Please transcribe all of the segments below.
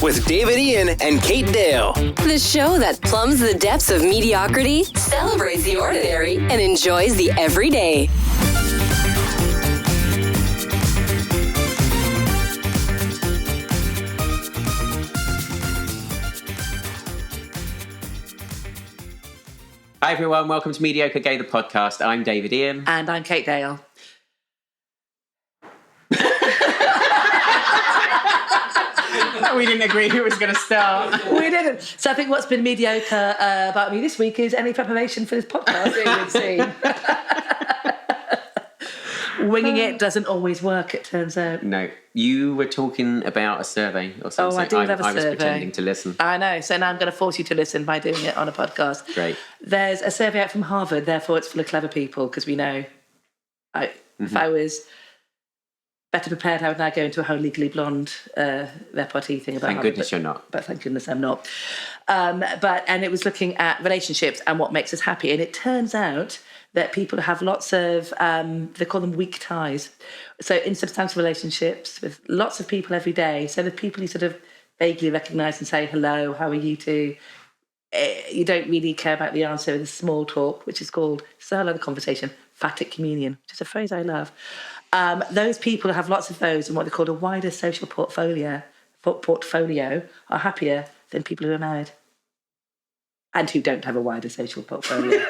with David Ian and Kate Dale. The show that plumbs the depths of mediocrity, celebrates the ordinary, and enjoys the everyday. Hi everyone, welcome to Mediocre Gay, the podcast. I'm David Ian. And I'm Kate Dale. We didn't agree who was going to start. We didn't. So I think what's been mediocre about me this week is any preparation for this podcast, it would seem. Winging it doesn't always work, it turns out. No, you were talking about a survey or something. Oh, I do have a survey. I was pretending to listen. I know, so now I'm going to force you to listen by doing it on a podcast. Great. There's a survey out from Harvard, therefore it's full of clever people, because we know if I was better prepared, I would now go into a whole Legally Blonde repartee thing about Thank Harvard, goodness you're not. But thank goodness I'm not. And it was looking at relationships and what makes us happy. And it turns out that people have lots of, they call them weak ties. So insubstantial relationships with lots of people every day. So the people you sort of vaguely recognise and say, hello, how are you two? You don't really care about the answer in the small talk, which is called, so another conversation, phatic communion, which is a phrase I love. Those people who have lots of those and what they call a wider social portfolio are happier than people who are married and who don't have a wider social portfolio.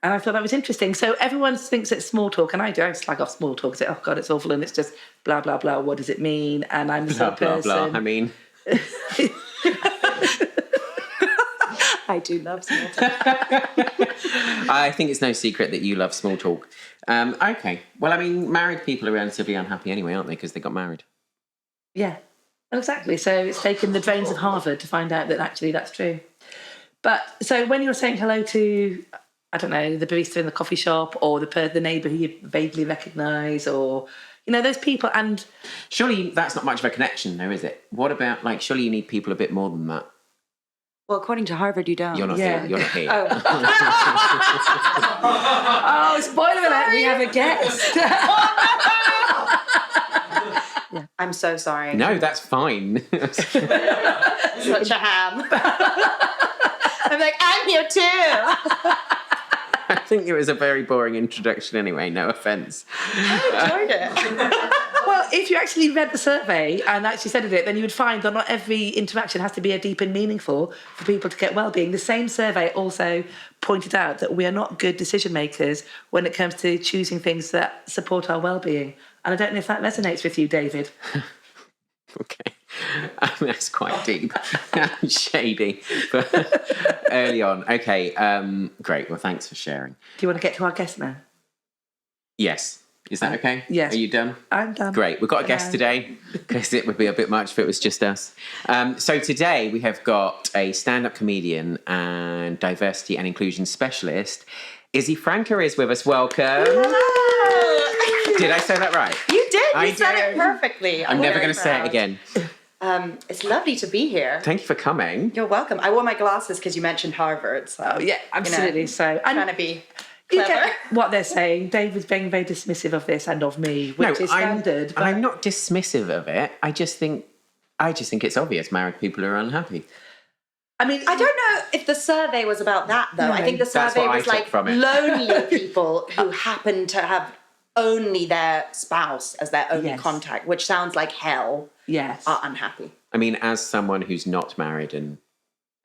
And I thought that was interesting. So everyone thinks it's small talk, and I do. I slag off small talk. Say, oh God, it's awful, and it's just blah blah blah. What does it mean? And I'm the sort of person. Blah blah. I mean, I do love small talk. I think it's no secret that you love small talk. Okay. Well, I mean, married people are relatively unhappy anyway, aren't they? Because they got married. Yeah, exactly. So it's taken the brains of Harvard to find out that actually that's true. But so when you're saying hello to, I don't know, the barista in the coffee shop or the neighbour who you vaguely recognise, or, you know, those people, and... Surely that's not much of a connection, though, is it? What about, like, surely you need people a bit more than that? Well, according to Harvard, you don't. You're not here. You're not here. Oh, oh, spoiler alert, we have a guest. Yeah. I'm so sorry. No, that's fine. Such a ham. I'm like, I'm here too. I think it was a very boring introduction anyway, no offence. I enjoyed it. Well, if you actually read the survey and actually studied it, then you would find that not every interaction has to be deep and meaningful for people to get well-being. The same survey also pointed out that we are not good decision makers when it comes to choosing things that support our well-being. And I don't know if that resonates with you, David. Okay. I mean, that's quite deep and shady, but early on. Okay, great. Well, thanks for sharing. Do you want to get to our guest now? Yes. Is that okay? Yes. Are you done? I'm done. Great. We've got a guest today, because it would be a bit much if it was just us. So today we have got a stand-up comedian and diversity and inclusion specialist. Izzy Francke is with us. Welcome. Hello. Did I say that right? You did. You said it perfectly. I'm never going to say it again. It's lovely to be here. Thank you for coming. You're welcome. I wore my glasses because you mentioned Harvard. So, oh, yeah, absolutely. You know, I'm trying to be clever. You get what they're saying. David's being very dismissive of this and of me, which is standard. But I'm not dismissive of it. I just think it's obvious married people are unhappy. I mean, I don't know if the survey was about that, though. No, I think the survey was like lonely people who happen to have only their spouse as their only contact, which sounds like hell. Yes. Are unhappy. I mean, as someone who's not married and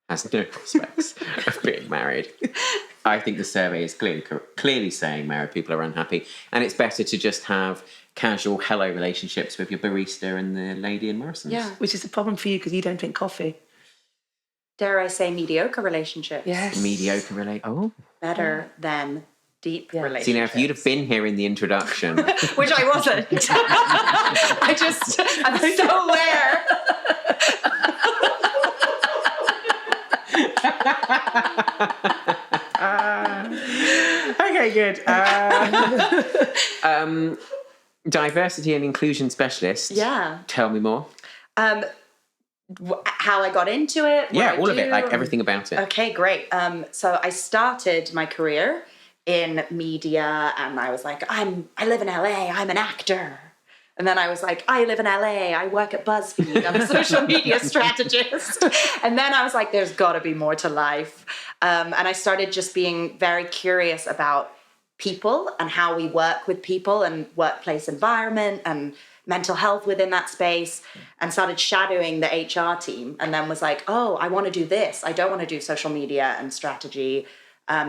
has no prospects of being married, I think the survey is clearly saying married people are unhappy, and it's better to just have casual hello relationships with your barista and the lady in Morrison's. Yeah. Which is a problem for you because you don't drink coffee. Dare I say mediocre relationships? Yes. Mediocre relationships. Better than deep relationships. See, now, if you'd have been here in the introduction... Which I wasn't. I'm so aware. Okay, good. Diversity and inclusion specialist. Yeah. Tell me more. How I got into it. Yeah, all of it, like everything about it. Okay, great. So I started my career in media, and I was like, I live in LA, I'm an actor. And then I was like, I live in LA. I work at BuzzFeed. I'm a social media strategist. And then I was like, there's got to be more to life. And I started just being very curious about people and how we work with people and workplace environment and mental health within that space, and started shadowing the HR team, and then was like, oh, I want to do this. I don't want to do social media and strategy,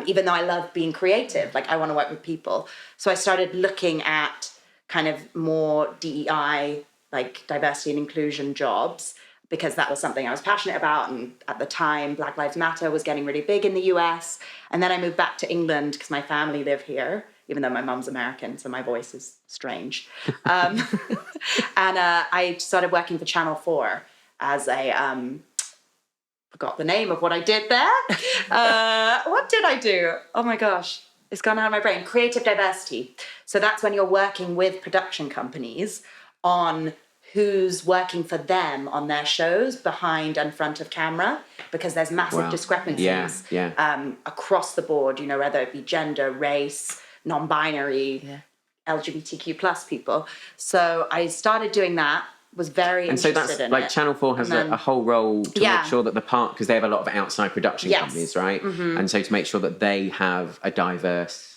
even though I love being creative. Like, I want to work with people. So I started looking at kind of more DEI, like diversity and inclusion jobs, because that was something I was passionate about. And at the time, Black Lives Matter was getting really big in the US. And then I moved back to England because my family live here, even though my mum's American, so my voice is strange. And I started working for Channel 4 as a, forgot the name of what I did there. What did I do? Oh my gosh, it's gone out of my brain. Creative diversity. So that's when you're working with production companies on who's working for them on their shows behind and front of camera, because there's massive discrepancies across the board, you know, whether it be gender, race, non-binary, LGBTQ plus people. So I started doing that, was very interested in it. And so that's like Channel 4 has a whole role to make sure that the part, because they have a lot of outside production companies, right? Mm-hmm. And so to make sure that they have a diverse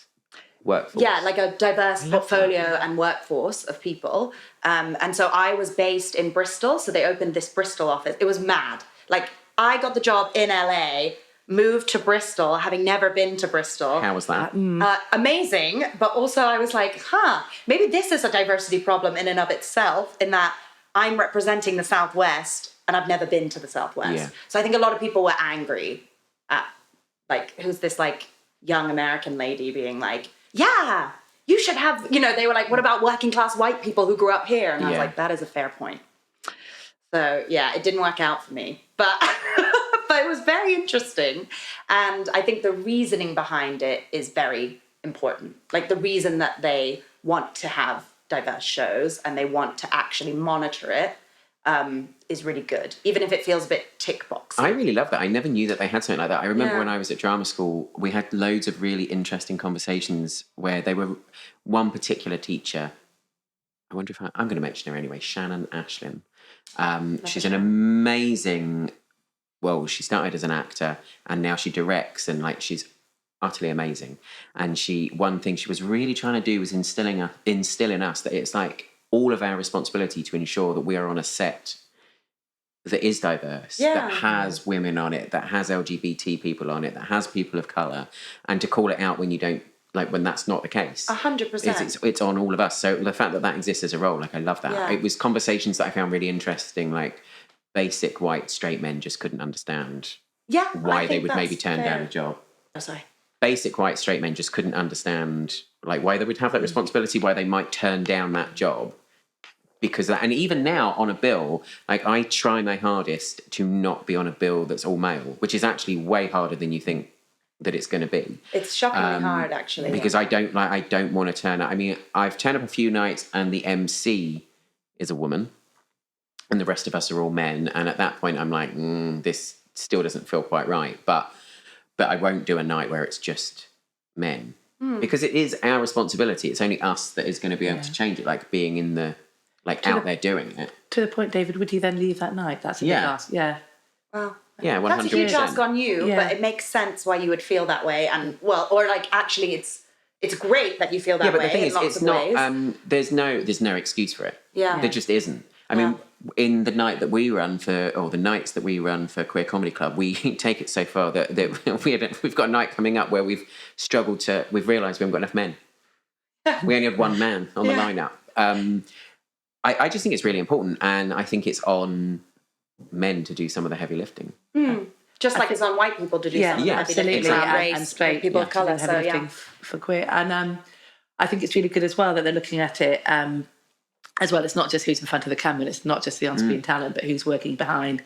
workforce. Yeah, like a diverse portfolio and workforce of people. And so I was based in Bristol, so they opened this Bristol office. It was mad. Like, I got the job in LA, moved to Bristol, having never been to Bristol. How was that? Amazing, but also I was like, maybe this is a diversity problem in and of itself, in that I'm representing the Southwest and I've never been to the Southwest. Yeah. So I think a lot of people were angry at, like, who's this, like, young American lady being like, yeah, you should have, you know, they were like, what about working class white people who grew up here? And I was like, that is a fair point. So yeah, it didn't work out for me, but but it was very interesting. And I think the reasoning behind it is very important. Like, the reason that they want to have diverse shows and they want to actually monitor it is really good, even if it feels a bit tick boxy. I really love that. I never knew that they had something like that. I remember when I was at drama school, we had loads of really interesting conversations where they were one particular teacher. I wonder if I'm going to mention her anyway, Shannon Ashlin. She's an amazing, well, she started as an actor and now she directs, and like, she's utterly amazing. And one thing she was really trying to do was instill in us that it's like all of our responsibility to ensure that we are on a set that is diverse, that has women on it, that has LGBT people on it, that has people of colour, and to call it out when you don't, like, when that's not the case. 100%. It's on all of us. So the fact that that exists as a role, like, I love that. Yeah. It was conversations that I found really interesting, like, basic white straight men just couldn't understand why they would maybe turn down a job. Oh, sorry. Basic white straight men just couldn't understand, like, why they would have that responsibility, why they might turn down that job. Because and even now on a bill, like, I try my hardest to not be on a bill that's all male, which is actually way harder than you think that it's going to be. It's shockingly hard, actually. Because I don't want to turn up. I mean, I've turned up a few nights and the MC is a woman and the rest of us are all men. And at that point I'm like, this still doesn't feel quite right. But I won't do a night where it's just men. Because it is our responsibility. It's only us that is going to be able to change it, like being in the, like, out there doing it. To the point, David, would you then leave that night? That's a big ask. Yeah. Well, yeah, 100%. That's a huge ask on you, but it makes sense why you would feel that way. And, well, or like, actually it's great that you feel that way. Yeah, but the thing is, it's not, there's no excuse for it. Yeah. There just isn't. I mean, in the nights that we run for Queer Comedy Club, we take it so far that we've got a night coming up where we've realised we haven't got enough men. We only had one man on the lineup. I just think it's really important, and I think it's on men to do some of the heavy lifting. Just like it's on white people to do some of the heavy lifting. Exactly. And straight people of colour. So, for queer. And I think it's really good as well that they're looking at it as well. It's not just who's in front of the camera, it's not just the on-screen talent, but who's working behind,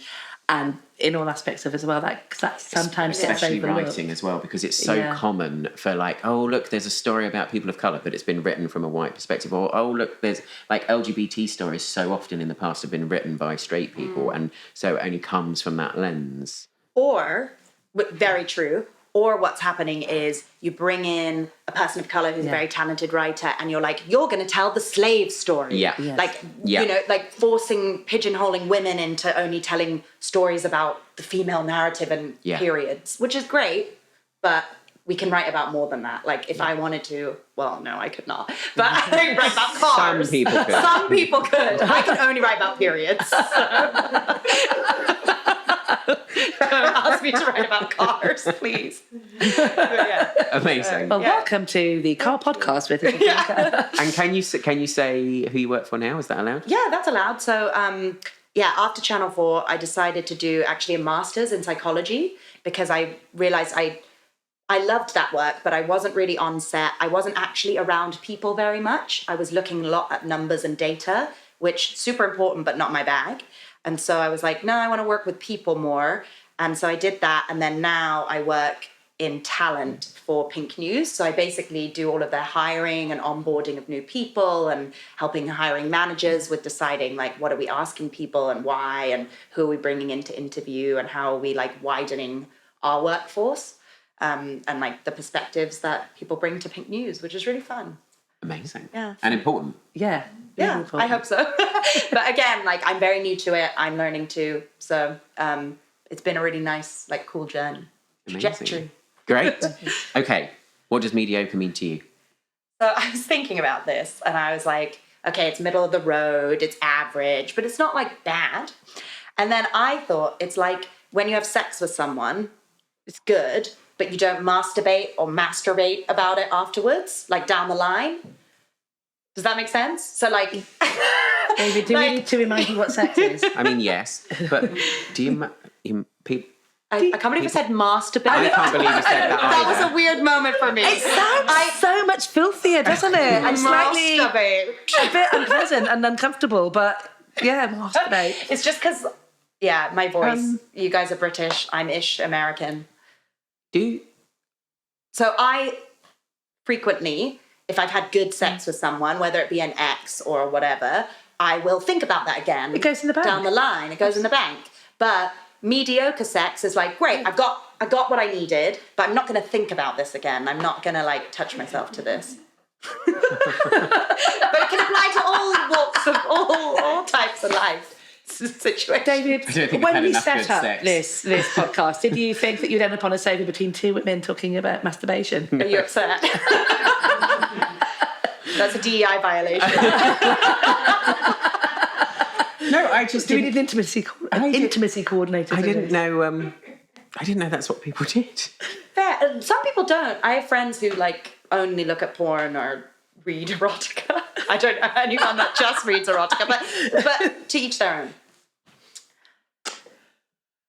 and in all aspects of it as well. That sometimes gets especially overlooked. writing as well, because it's so common for, like, oh look, there's a story about people of colour, but it's been written from a white perspective, or oh look, there's, like, LGBT stories so often in the past have been written by straight people, and so it only comes from that lens. Or, very true, Or what's happening is you bring in a person of color who's a very talented writer, and you're like, you're going to tell the slave story. Yeah. Yes. Like, you know, like pigeonholing women into only telling stories about the female narrative and periods, which is great, but we can write about more than that. Like, if I wanted to, well, no, I could not. But I can write about cars. Some people could. Some people could. I can only write about periods. Don't ask me to write about cars, please. Amazing. Well, welcome to the Car Podcast with Izzy Francke. And can you say who you work for now? Is that allowed? Yeah, that's allowed. So, after Channel 4, I decided to do actually a master's in psychology because I realized I loved that work, but I wasn't really on set. I wasn't actually around people very much. I was looking a lot at numbers and data, which super important, but not my bag. And so I was like, no, I want to work with people more. And so I did that. And then now I work in talent for Pink News. So I basically do all of their hiring and onboarding of new people and helping hiring managers with deciding like, what are we asking people and why, and who are we bringing in to interview, and how are we like widening our workforce, and like the perspectives that people bring to Pink News, which is really fun. Amazing. Yeah. And important. Yeah. Yeah, important. I hope so. But again, like I'm very new to it. I'm learning too. So it's been a really nice, like cool journey. Amazing. Trajectory. Great. Okay. What does mediocre mean to you? So I was thinking about this and I was like, okay, it's middle of the road, it's average, but it's not like bad. And then I thought it's like when you have sex with someone, it's good, but you don't masturbate about it afterwards, like down the line. Does that make sense? So like... David, do we need to remind you what sex is? I mean, yes, but do you people? I can't believe I said masturbate. I can't believe you said that That either. was a weird moment for me. It sounds so much filthier, doesn't it? And slightly Masturbate. a bit unpleasant and uncomfortable, but yeah, masturbate. It's just because, my voice. You guys are British. I'm ish American. So I frequently, if I've had good sex with someone, whether it be an ex or whatever, I will think about that again. It goes in the bank. Down the line. It goes in the bank. But mediocre sex is like, great, I got what I needed, but I'm not going to think about this again. I'm not going to like touch myself to this. But it can apply to all walks of all types of life situations. David, when we set up this podcast, did you think that you'd end up on a sofa between two women talking about masturbation? Are you upset? That's a DEI violation. No, I just do we need an intimacy coordinator? I didn't know. I didn't know that's what people did. Fair. Some people don't. I have friends who like only look at porn or read erotica. I don't know anyone that just reads erotica, but to each their own.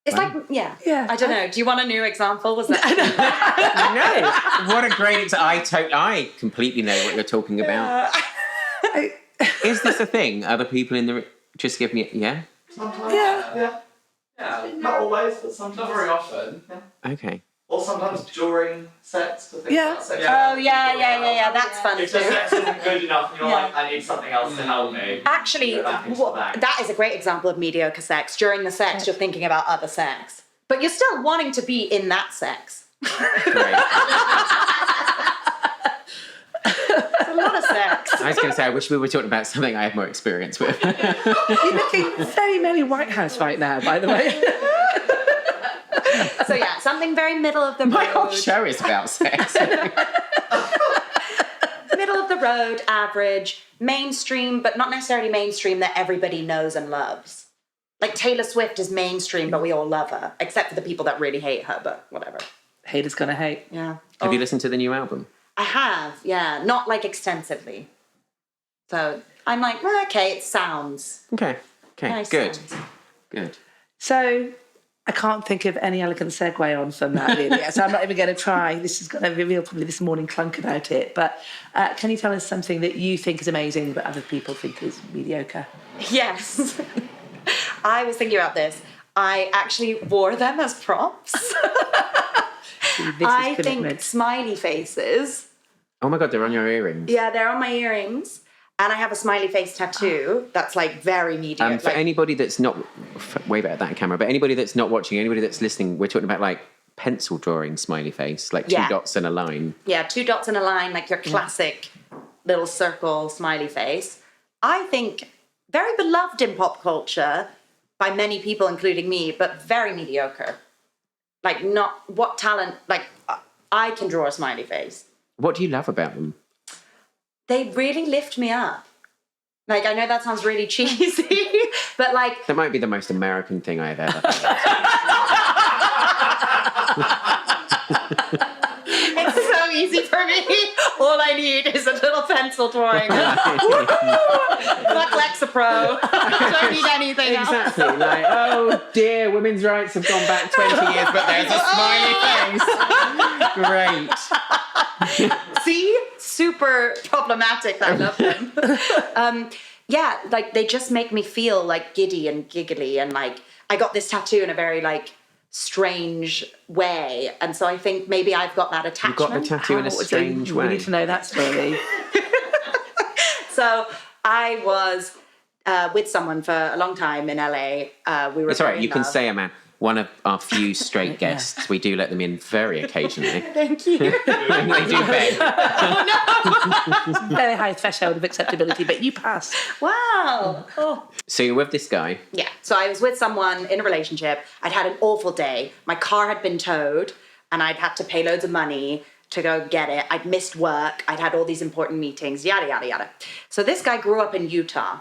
It's like, yeah. I don't know. Do you want a new example? Was that? No. What a great example. I completely know what you're talking about. Is this a thing? Other people in the... Just give me... Yeah? Sometimes. Yeah. Not always, but sometimes. Not very often. Okay. Or sometimes during sex. For things like sex. Oh, yeah. That's fun too. If the sex isn't good enough and you're like, I need something else to help me. Actually, that is a great example of mediocre sex. During the sex, you're thinking about other sex. But you're still wanting to be in that sex. Great. It's a lot of sex. I was going to say, I wish we were talking about something I have more experience with. You're looking very Mary Whitehouse right now, by the way. So yeah, something very middle of the road. My whole show is about sex. Middle of the road, average, mainstream, but not necessarily mainstream that everybody knows and loves. Like Taylor Swift is mainstream, but we all love her, except for the people that really hate her, but whatever. Haters gonna hate. Yeah. Have you listened to the new album? I have, yeah. Not like extensively. So I'm like, okay, it sounds. Okay. Nice Good. sounds. Good. So I can't think of any elegant segue on from that, really. So I'm not even going to try. This is going to reveal probably this morning clunk about it. But can you tell us something that you think is amazing but other people think is mediocre? Yes. I was thinking about this. I actually wore them as props. I think smiley faces. Oh my God, they're on your earrings. Yeah, they're on my earrings. And I have a smiley face tattoo that's like very mediocre. For anybody that's not... Wave at that camera. But anybody that's not watching, anybody that's listening, we're talking about like pencil drawing smiley face, like 2 Yeah. dots and a line. Yeah, 2 dots in a line, like your classic little circle smiley face. I think very beloved in pop culture by many people, including me, but very mediocre. Like, not what talent, like, I can draw a smiley face. What do you love about them? They really lift me up. Like, I know that sounds really cheesy, but like, That might be the most American thing I've ever heard. it's so easy for me. All I need is a little pencil drawing. Fuck Lexapro. Don't need anything else. Exactly. Like, oh dear, women's rights have gone back 20 years, but there's a smiley face. Great. See? Super problematic. I love them. Yeah, like they just make me feel like giddy and giggly, and like I got this tattoo in a very like strange way, and so I think maybe I've got that You attachment. got the tattoo in a strange We way. need to know that story. So I was with someone for a long time in LA. We were. It's all right, very you in can love. say, Amanda, one of our few straight guests. We do let them in very occasionally. Thank you. And they do beg. Very high threshold of acceptability, but you pass. Wow. Oh. So you're with this guy. Yeah. So I was with someone in a relationship. I'd had an awful day. My car had been towed, and I'd had to pay loads of money to go get it. I'd missed work. I'd had all these important meetings, yada, yada, yada. So this guy grew up in Utah,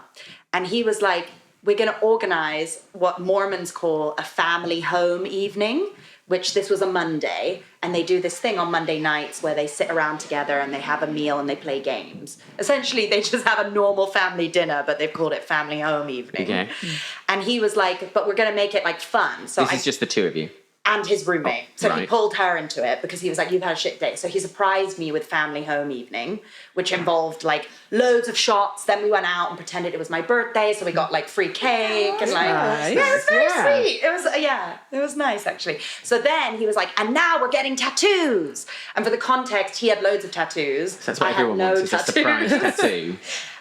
and he was like, we're going to organize what Mormons call a family home evening, which this was a Monday, and they do this thing on Monday nights where they sit around together and they have a meal and they play games. Essentially, they just have a normal family dinner, but they've called it family home evening. Okay. And he was like, but we're going to make it like fun. So This is just the two of you. and his roommate. So he right. pulled her into it because he was like, you've had a shit day. So he surprised me with family home evening, which involved like loads of shots. Then we went out and pretended it was my birthday. So we got like free cake and like, nice. yeah, it was very Yeah. sweet. It was, it was nice actually. So then he was like, and now we're getting tattoos. And for the context, he had loads of tattoos. That's what I had everyone no wants, is a surprise tattoo.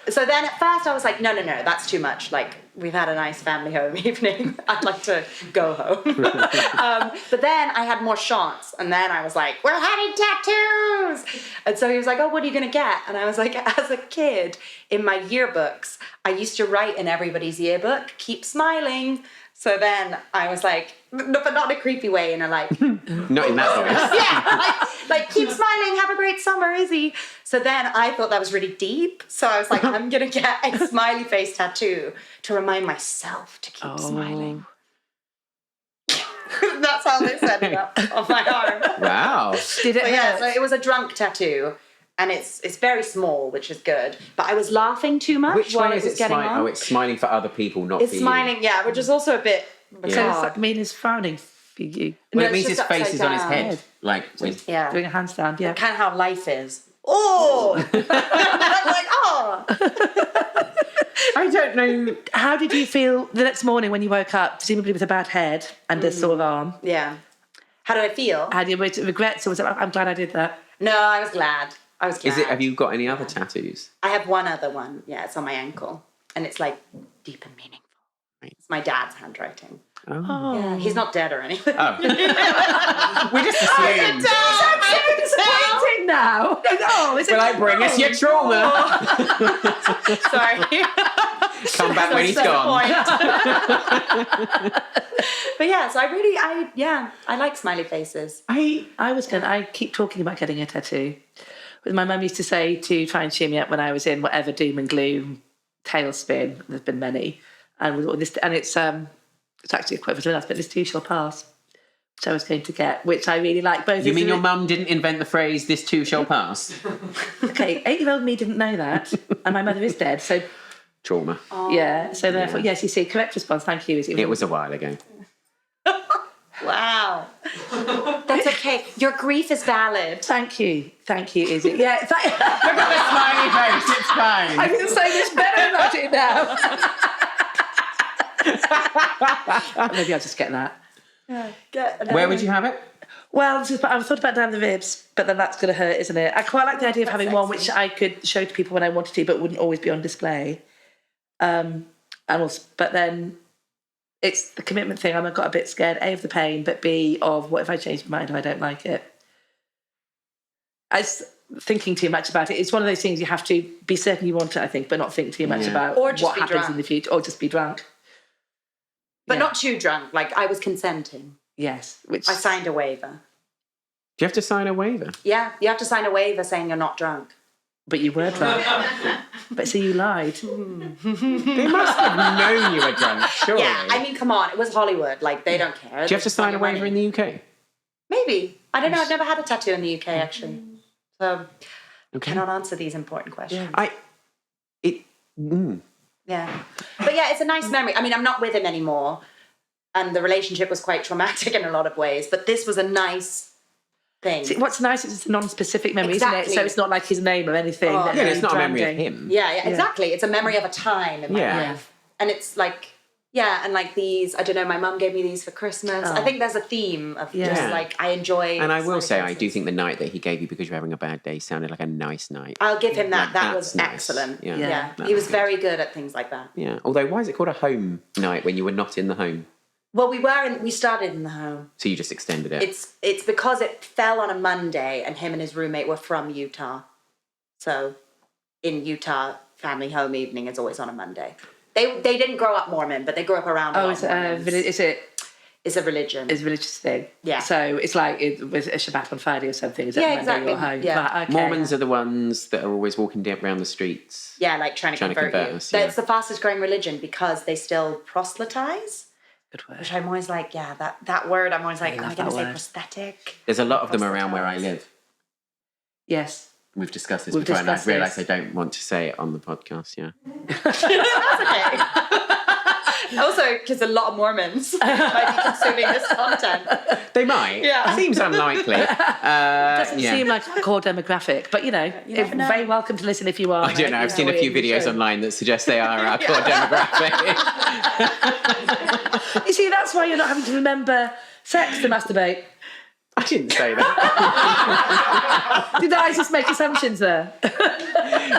So then at first I was like, no, that's too much. Like, we've had a nice family home evening. I'd like to go home. But then I had more shots. And then I was like, we're having tattoos. And so he was like, oh, what are you going to get? And I was like, as a kid, in my yearbooks, I used to write in everybody's yearbook, keep smiling. So then I was like, no, but not in a creepy way, in a like... Not in that voice. yeah, like keep smiling, have a great summer, Izzy. So then I thought that was really deep. So I was like, I'm gonna get a smiley face tattoo to remind myself to keep smiling. That's how they set it up on my arm. Wow. Did it But yeah, hurt? so it was a drunk tattoo. And it's very small, which is good. But I was laughing too much Which while way it is was it getting smiling? on. Oh, it's smiling for other people, not It's for smiling, yeah, which is also a bit So bizarre. does that mean he's frowning for you? you. Well, No, it means it's his just face is on his upside head. down. Like, with, Yeah. Doing a handstand, yeah. Kind of how life is. Oh! I'm like, oh! I don't know. How did you feel the next morning when you woke up, presumably with a bad head and a sore arm? Yeah. How do I feel? Had you regrets, or was it, I'm glad I did that? No, I was glad. I was glad. Have you got any other tattoos? I have one other one. Yeah, it's on my ankle. And it's like deep and meaningful. Right. It's my dad's handwriting. Oh. Yeah, he's not dead or anything. Oh. We just assumed. Disappointing now. No, is it? We're like, bring us your trauma. Sorry. Come back when he's gone. But yeah, so I like smiley faces. I keep talking about getting a tattoo. But my mum used to say to try and cheer me up when I was in whatever doom and gloom tailspin. There's been many, and it's actually a quote from someone else, but this too shall pass, which I was going to get, which I really like. Both. You mean your mum didn't invent the phrase "this too shall pass"? Okay, 8-year-old me didn't know that, and my mother is dead, so Trauma. yeah. So therefore, yes, you see, correct response. Thank you. It was a while ago. Wow. That's okay. Your grief is valid. Thank you, Izzy. Yeah, Look at the smiley face. It's fine. I feel so much better about it now. Maybe I'll just get that. Where would you have it? Well, I thought about down the ribs, but then that's going to hurt, isn't it? I quite like the idea of having one which I could show to people when I wanted to, but wouldn't always be on display. But then it's the commitment thing. I got a bit scared, A, of the pain, but B, of what if I change my mind if I don't like it? I was thinking too much about it. It's one of those things you have to be certain you want it, I think, but not think too much about Or just what be happens drunk. in the future. Or just be drunk. But not too drunk. Like, I was consenting. Yes. Which I signed a waiver. Do you have to sign a waiver? Yeah, you have to sign a waiver saying you're not drunk. But you were drunk. But so you lied. They must have known you were drunk, surely. Yeah, I mean, come on. It was Hollywood. Like, they don't care. Do you have to sign a waiver in the UK? Maybe. I don't know. I've never had a tattoo in the UK, actually. So, cannot answer these important questions. Yeah. But yeah, it's a nice memory. I mean, I'm not with him anymore. And the relationship was quite traumatic in a lot of ways. But this was a nice thing. See, what's nice is it's a non-specific memory, isn't Exactly. it? So it's not like his name or anything. Oh, that Yeah, he's it's not a memory of branding. him. Yeah, exactly. It's a memory of a time in my Yeah. life. And it's like, and like these, I don't know, my mum gave me these for Christmas. I think there's a theme of just Yeah. like, I enjoy. And I will say, I smiley do faces. think the night that he gave you because you're having a bad day sounded like a nice night. I'll give him that. Like, That that's was nice. excellent. Yeah. Yeah. That He was was good. very good at things like that. Yeah. Although, why is it called a home night when you were not in the home? Well, we started in the home. So you just extended it. It's because it fell on a Monday and him and his roommate were from Utah. So in Utah, family home evening is always on a Monday. They didn't grow up Mormon, but they grew up around a lot It's of Mormons. it's a religion. a religious thing. Yeah. So it's like with a Shabbat on Friday or something. Is that Yeah, Monday exactly. You're home? Yeah. Right, okay. Mormons are the ones that are always walking around the streets. Yeah, like trying to convert you. us, yeah. It's the fastest growing religion because they still proselytize. Good word. Which I'm always like, that word, I'm always like, am I love going to that say word. prosthetic? There's a lot of them around where I live. Yes. We've discussed this We've before, and I've discussed realised this. I don't want to say it on the podcast, yeah. That's okay. Also, because a lot of Mormons might be consuming this content. They might. Yeah. Seems unlikely. Doesn't seem like a core demographic, but never know. very welcome to listen if you are. I don't know. I've seen a few videos online that suggest they are our core demographic. You see, that's why you're not having to remember sex to masturbate. I didn't say that. Did I just make assumptions there?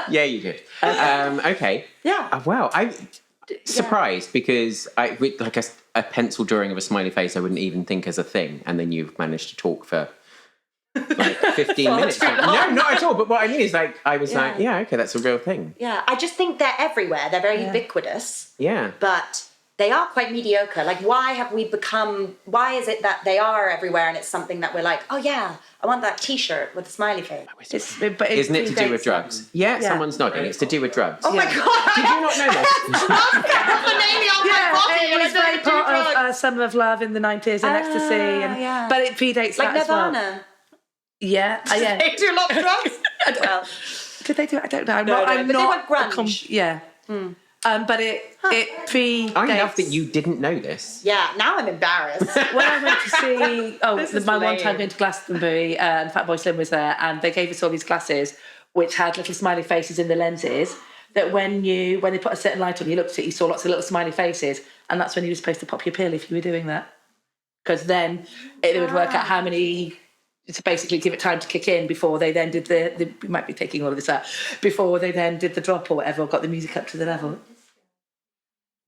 Yeah, you did. Okay. Yeah. Wow. I'm surprised because with like a pencil drawing of a smiley face, I wouldn't even think as a thing, and then you've managed to talk for like 15 minutes. too long. No, not at all. But what I mean is, like, I was like, yeah, okay, that's a real thing. Yeah, I just think they're everywhere. They're very ubiquitous, Yeah. but they are quite mediocre. Like, why is it that they are everywhere and it's something that we're like, oh yeah, I want that T-shirt with a smiley face. Isn't it to do with drugs? Yeah, someone's nodding. It's to do with drugs. Oh my God. Did you not know this? the name on my body It and I was very don't do part drugs. of Summer of Love in the 90s and Ecstasy. yeah. But it predates Like that as well. Nirvana. Yeah. Yeah. They do a lot of drugs. Well, Did they do it? I don't know. I'm No, not. no, I'm but they not were a grunge. yeah. But it predates. I love that you didn't know this. yeah, now I'm embarrassed. When I went to see, This is my one lame. time going to Glastonbury, and Fatboy Slim was there, and they gave us all these glasses which had little smiley faces in the lenses. That when they put a certain light on, you looked at it, you saw lots of little smiley faces, and that's when you were supposed to pop your pill if you were doing that, because then they would work out how many. To basically give it time to kick in before they then did we might be taking all of this out, before they then did the drop or whatever, or got the music up to the level.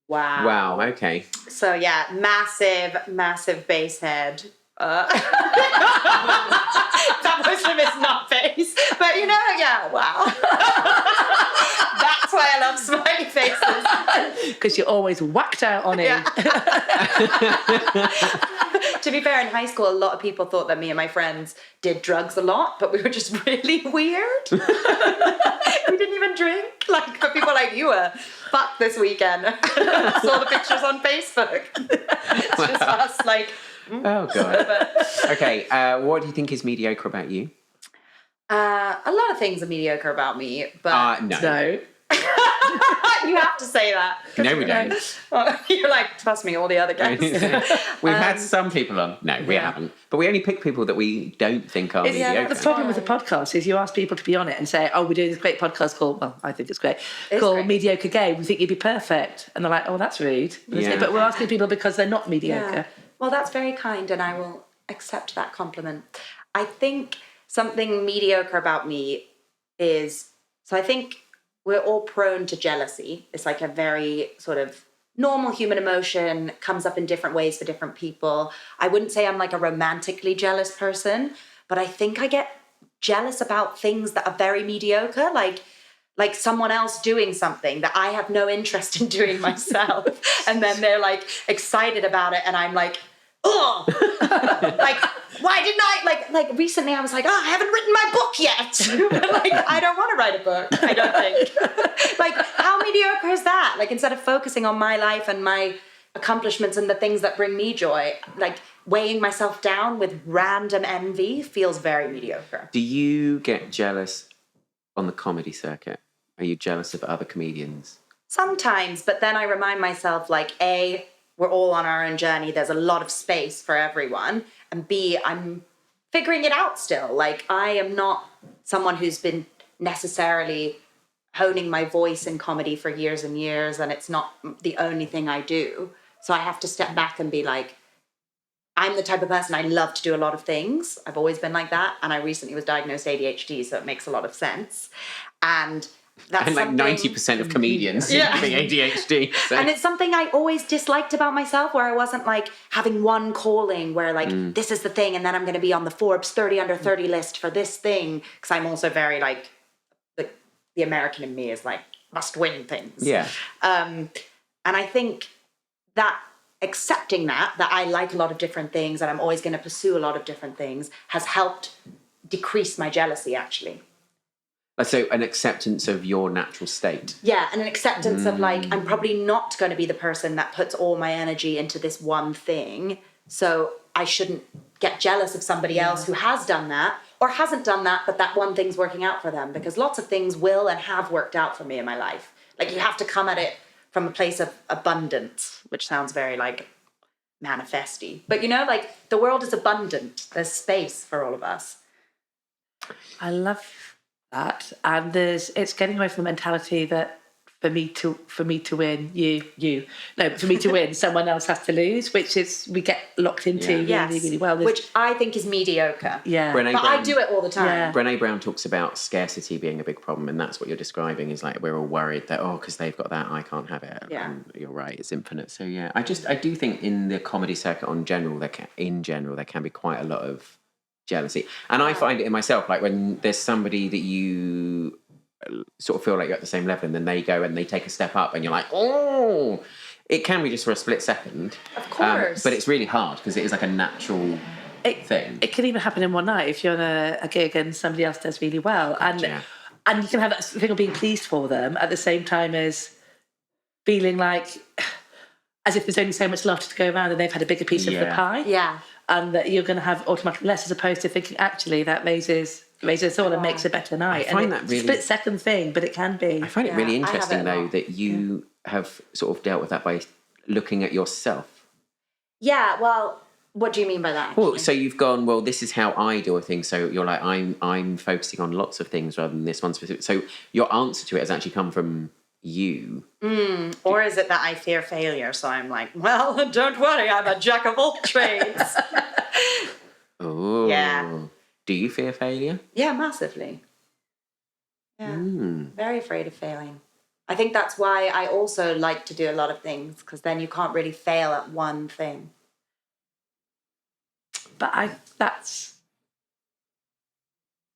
Wow. Wow, okay. So yeah, massive bass head. That Muslim is not bass, but wow. That's why I love smiley faces. Because you're always whacked out on it. Yeah. To be fair, in high school, a lot of people thought that me and my friends did drugs a lot, but we were just really weird. We didn't even drink. Like, but people were like, you were fucked this weekend. Saw the pictures on Facebook. It's just us, like. Oh, God. Okay, what do you think is mediocre about you? A lot of things are mediocre about me, but No. So you have to say that. No, we don't. You're like, trust me, all the other guys. We've had some people on. No, we haven't. But we only pick people that we don't think are mediocre. the problem with the podcast is you ask people to be on it and say, oh, we're doing this great podcast called, well, I think it's great, called great. Mediocre Gay. We think you'd be perfect. And they're like, oh, that's rude. Yeah. But we're asking people because they're not mediocre. Yeah. Well, that's very kind, and I will accept that compliment. I think something mediocre about me is, so I think we're all prone to jealousy. It's like a very sort of normal human emotion comes up in different ways for different people. I wouldn't say I'm like a romantically jealous person, but I think I get jealous about things that are very mediocre, like someone else doing something that I have no interest in doing myself. And then they're like excited about it. And I'm like, oh, like, why didn't I, like recently I was like, oh, I haven't written my book yet. Like, I don't want to write a book, I don't think. Like, how mediocre is that? Like, instead of focusing on my life and my accomplishments and the things that bring me joy, like weighing myself down with random envy feels very mediocre. Do you get jealous on the comedy circuit? Are you jealous of other comedians? Sometimes, but then I remind myself, like, A, we're all on our own journey. There's a lot of space for everyone. And B, I'm figuring it out still. Like, I am not someone who's been necessarily honing my voice in comedy for years and years, and it's not the only thing I do. So I have to step back and be like, I'm the type of person, I love to do a lot of things. I've always been like that. And I recently was diagnosed ADHD, so it makes a lot of sense. And that's and like 90% of comedians seem to be ADHD. So. And it's something I always disliked about myself, where I wasn't like having one calling where like, this is the thing, and then I'm going to be on the Forbes 30 under 30 list for this thing. Because I'm also very like, the American in me is like, must win things. Yeah. And I think that accepting that I like a lot of different things and I'm always going to pursue a lot of different things has helped decrease my jealousy, actually. So an acceptance of your natural state. Yeah, and an acceptance of like, I'm probably not going to be the person that puts all my energy into this one thing. So I shouldn't get jealous of somebody else who has done that or hasn't done that, but that one thing's working out for them. Because lots of things will and have worked out for me in my life. Like, you have to come at it from a place of abundance, which sounds very like manifesty. But you know, like, the world is abundant. There's space for all of us. I love that, and it's getting away from the mentality that for me to win, for me to win, someone else has to lose, which is we get locked into really well. Which I think is mediocre. Yeah, but I do it all the time. Yeah. Brené Brown talks about scarcity being a big problem, and that's what you're describing. Is like we're all worried that because they've got that, I can't have it. Yeah, and you're right. It's infinite. So yeah, I do think in the comedy circuit there can be quite a lot of jealousy, and I find it in myself. Like when there's somebody that you sort of feel like you're at the same level, and then they go and they take a step up, and you're like, oh, it can be just for a split second. Of course, but it's really hard because it is like a natural thing. It can even happen in one night if you're on a gig and somebody else does really well, and you can have that thing of being pleased for them at the same time as feeling like as if there's only so much left to go around and they've had a bigger piece of the pie. Yeah. And that you're going to have automatically less, as opposed to thinking, actually, that raises us all and makes a better night. I find that really... It's a split second thing, but it can be. I find it really interesting, though, that you have sort of dealt with that by looking at yourself. Yeah, well, what do you mean by that? Well, so you've gone, well, this is how I do a thing. So you're like, I'm focusing on lots of things rather than this one specific. So your answer to it has actually come from you. Or is it that I fear failure? So I'm like, well, don't worry, I'm a jack of all trades. Oh. Yeah. Do you fear failure? Yeah, massively. Yeah. Very afraid of failing. I think that's why I also like to do a lot of things, because then you can't really fail at one thing. But that's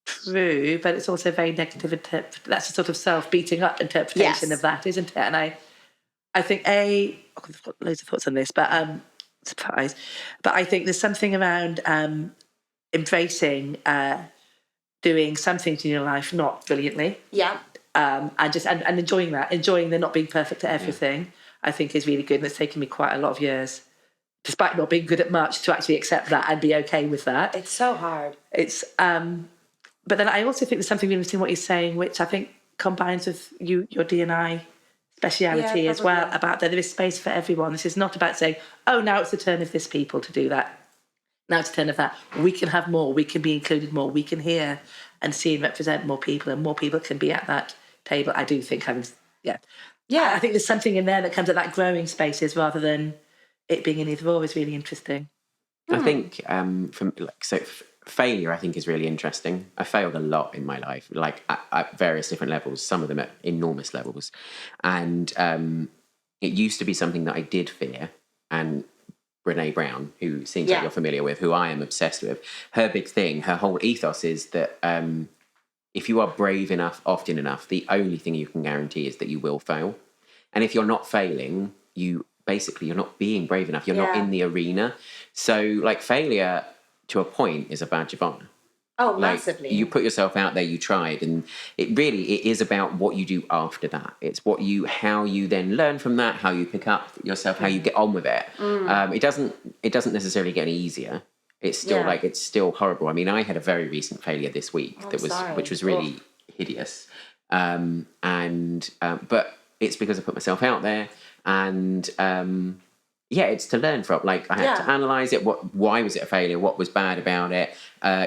true, but it's also very negative. That's a sort of self-beating up interpretation of that, isn't it? And I think I've got loads of thoughts on this, but surprise. But I think there's something around embracing doing some things in your life not brilliantly. Yeah. And enjoying that, enjoying the not being perfect at everything, I think is really good. And it's taken me quite a lot of years, despite not being good at much, to actually accept that and be okay with that. It's so hard. It's but then I also think there's something interesting in what you're saying, which I think combines with your D&I speciality as well, about that there is space for everyone. This is not about saying, oh, now it's the turn of this people to do that. Now it's the turn of that. We can have more. We can be included more. We can hear and see and represent more people, and more people can be at that table. I do think I think there's something in there that comes at that growing spaces rather than it being an either or is really interesting. I think failure, I think, is really interesting. I failed a lot in my life, like at various different levels, some of them at enormous levels. And it used to be something that I did fear. And Brene Brown, who seems like you're familiar with, who I am obsessed with, her big thing, her whole ethos is that if you are brave enough, often enough, the only thing you can guarantee is that you will fail. And if you're not failing, you're not being brave enough. You're not in the arena. So, like, failure to a point is a badge of honor. Oh, Like, massively. you put yourself out there, you tried, and it is about what you do after that. It's how you then learn from that, how you pick up yourself, how you get on with it. It doesn't necessarily get any easier. It's still it's still horrible. I mean, I had a very recent failure this week which was really hideous. But it's because I put myself out there, and it's to learn from. Like, I had to analyze it. Why was it a failure? What was bad about it?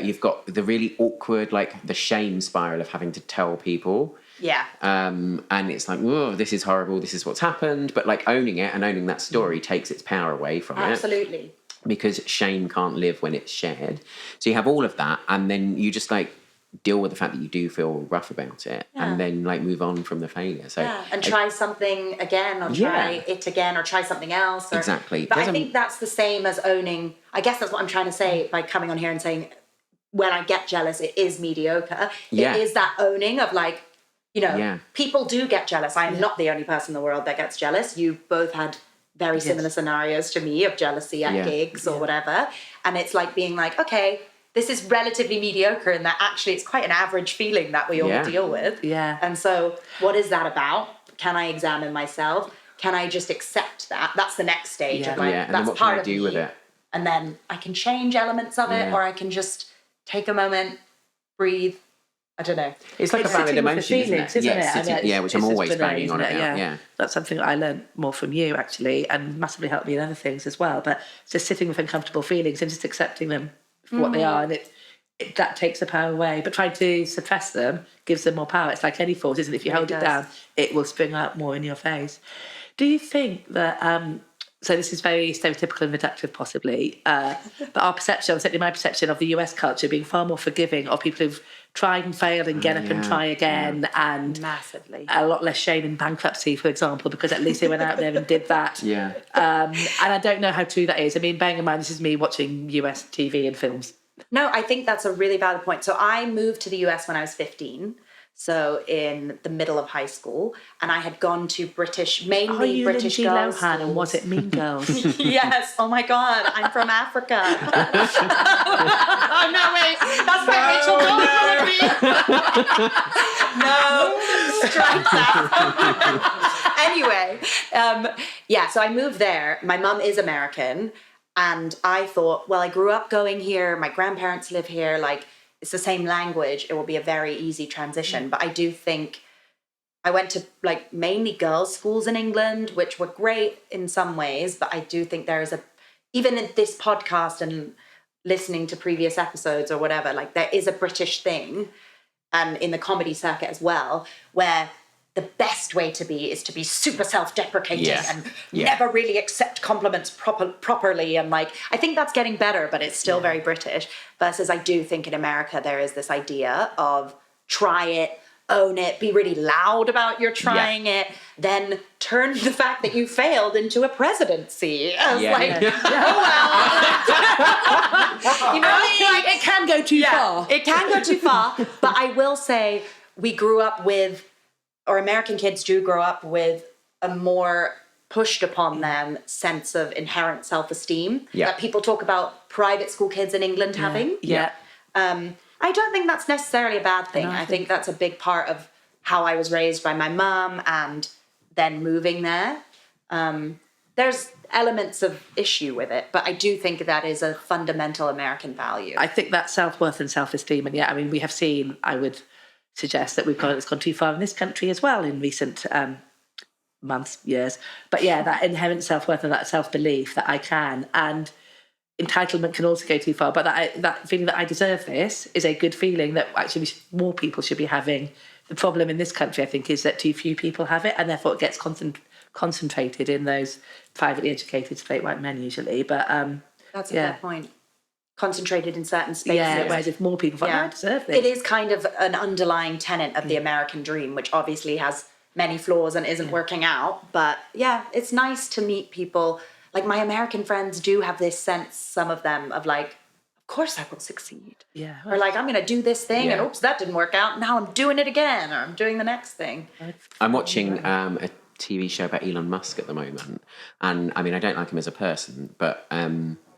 You've got the really awkward, like, the shame spiral of having to tell people. Yeah. And it's like, oh, this is horrible. This is what's happened. But, like, owning it and owning that story takes its power away from it. Absolutely. Because shame can't live when it's shared. So you have all of that, and then you just, like, deal with the fact that you do feel rough about it, and then, like, move on from the failure. So and try something again, or try it again, or try something else. Exactly. But I think that's the same as owning. I guess that's what I'm trying to say by coming on here and saying, when I get jealous, it is mediocre. Yeah. It is that owning of, like, people do get jealous. I am not the only person in the world that gets jealous. You've both had very similar scenarios to me of jealousy at gigs or whatever. And it's like being like, okay, this is relatively mediocre, in that actually it's quite an average feeling that we all deal with. Yeah. And so what is that about? Can I examine myself? Can I just accept that? That's the next stage. Of like, and that's then what part can I of do me. with it? And then I can change elements of it, or I can just take a moment, breathe. I don't know. It's like a valid emotion, isn't it? Which I'm always banging on about. Yeah. That's something that I learned more from you, actually, and massively helped me in other things as well. But just sitting with uncomfortable feelings and just accepting them for what they are, and that takes the power away. But trying to suppress them gives them more power. It's like any force, isn't it? If you hold it down, it will spring out more in your face. Do you think that... so this is very stereotypical and reductive, possibly, but our perception, certainly my perception of the US culture being far more forgiving of people who've tried and failed and get up and try again, and massively a lot less shame in bankruptcy, for example, because at least they went out there and did that. And I don't know how true that is. I mean, bearing in mind, this is me watching US TV and films. No, I think that's a really valid point. So I moved to the US when I was 15. So in the middle of high school, and I had gone to mainly British Lindsay girls' Lohan, schools. And was it Mean Girls? Yes. Oh my God, I'm from Africa. Oh no, wait, that's my Rachel Goldberg. No, strike that. Anyway, so I moved there. My mum is American, and I thought, well, I grew up going here. My grandparents live here. Like, it's the same language. It will be a very easy transition. But I do think I went to, like, mainly girls' schools in England, which were great in some ways. But I do think there is even in this podcast and listening to previous episodes or whatever, like, there is a British thing, and in the comedy circuit as well, where the best way to be is to be super self-deprecating and never really accept compliments properly. And, like, I think that's getting better, but it's still very British. Versus I do think in America there is this idea of try it, own it, be really loud about your trying it, then turn the fact that you failed into a presidency. I was you know, like, it can go too far. It can go too far. But I will say we grew up with, or American kids do grow up with, a more pushed upon them sense of inherent self-esteem that people talk about private school kids in England having. I don't think that's necessarily a bad thing. I think that's a big part of how I was raised by my mum and then moving there. There's elements of issue with it, but I do think that is a fundamental American value. I think that self-worth and self-esteem, and I mean, we have seen, I would suggest that it's gone too far in this country as well in recent months, years. But that inherent self-worth and that self-belief that I can, and entitlement can also go too far. But that feeling that I deserve this is a good feeling that actually more people should be having. The problem in this country, I think, is that too few people have it, and therefore it gets concentrated in those privately educated straight white men usually. But that's a good point. Concentrated in certain spaces. Yeah, whereas if more people I deserve this. It is kind of an underlying tenet of the American dream, which obviously has many flaws and isn't working out. But yeah, it's nice to meet people. Like my American friends do have this sense, some of them, of like, of course I will succeed. Yeah. Or like, I'm going to do this thing and Yeah. oops, that didn't work out. Now I'm doing it again, or I'm doing the next thing. I'm watching a TV show about Elon Musk at the moment, and I mean, I don't like him as a person, but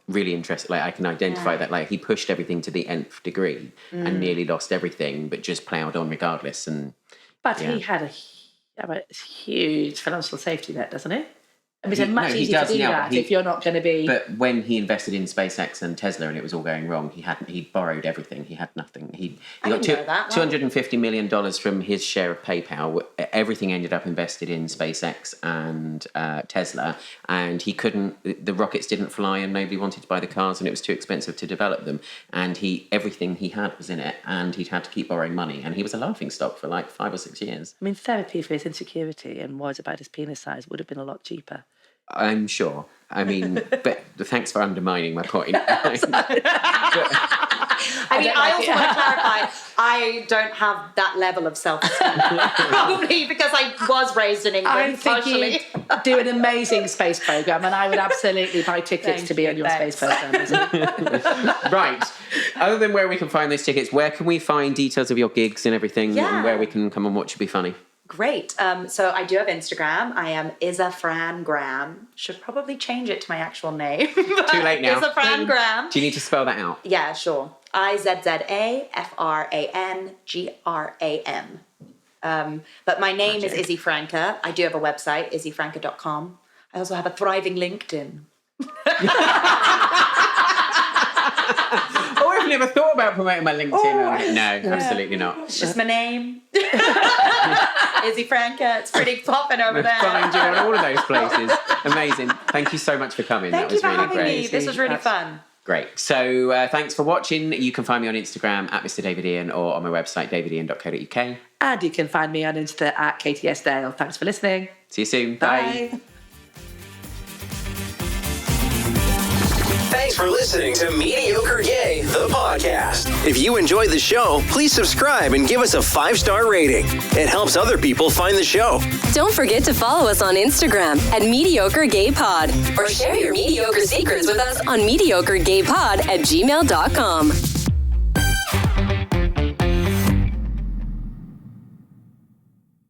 really interested. Like, I can identify that, like, he pushed everything to the nth degree and nearly lost everything, but just ploughed on regardless. And But he had a huge financial safety net, doesn't he? I mean, it's He- much no, he easier to does do now, that but if you're not going to be... But when he invested in SpaceX and Tesla and it was all going wrong, he borrowed everything. He had nothing. He got didn't know that, no. $250 million from his share of PayPal. Everything ended up invested in SpaceX and Tesla, and he couldn't. The rockets didn't fly, and nobody wanted to buy the cars, and it was too expensive to develop them. And everything he had was in it, and he'd had to keep borrowing money, and he was a laughingstock for like 5 or 6 years. I mean, therapy for his insecurity and worries about his penis size would have been a lot cheaper. I'm sure. I mean, but thanks for undermining my point. I mean, I also want to clarify, I don't have that level of self-esteem. Probably because I was raised in England, I think partially. you'd do an amazing space program, and I would absolutely buy tickets Thank to be you, on your thanks. space program. Right. Other than where we can find those tickets, where can we find details of your gigs and everything, and where we can come and watch you be funny? Great. So I do have Instagram. I am Izzy Francke. Should probably change it to my actual name. Too late now. Izzy Francke. Do you need to spell that out? Yeah, sure. IZZAFRANGRAM. But my name is Izzy Francke. I do have a website, izzyfrancke.com. I also have a thriving LinkedIn. Oh, I've never thought about promoting my LinkedIn. No, absolutely not. It's just my name. Izzy Francke. It's pretty popping over there. Find you on all of those places. Amazing. Thank you so much for coming. Thank That you was for really having great. me. This was really fun. Great. So thanks for watching. You can find me on Instagram at Mr. David Ian or on my website, davidian.co.uk. And you can find me on Insta at KTS Dale. Thanks for listening. See you soon. Bye. Thanks for listening to Mediocre Gay, the podcast. If you enjoyed the show, please subscribe and give us a 5-star rating. It helps other people find the show. Don't forget to follow us on Instagram at Mediocre Gay Pod or share your mediocre secrets with us on mediocregaypod@gmail.com.